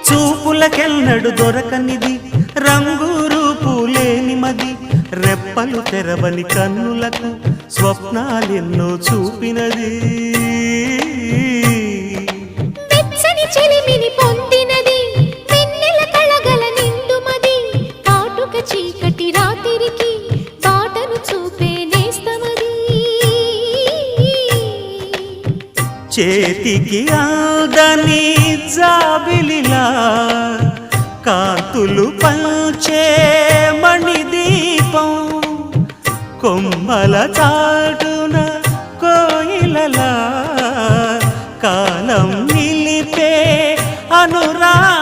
చూపులకెన్నడు దొరకనిది రంగు రూపు లేని మది రెప్పలు తెరవని కన్నులకు స్వప్నాలెన్నో చూపినది వెచ్చని చెలిమిని పొందినది వెన్నెల కళగల నిండుమది కాటుక చీకటి రాత్రికి బాటను చూపే నేస్తమది చేతికి ఆదని జాబిలిలా కాంతులు పంచే మణిదీపం కొమ్మల చాటున కోయిలలా కాలం నిలిపే అనురాగం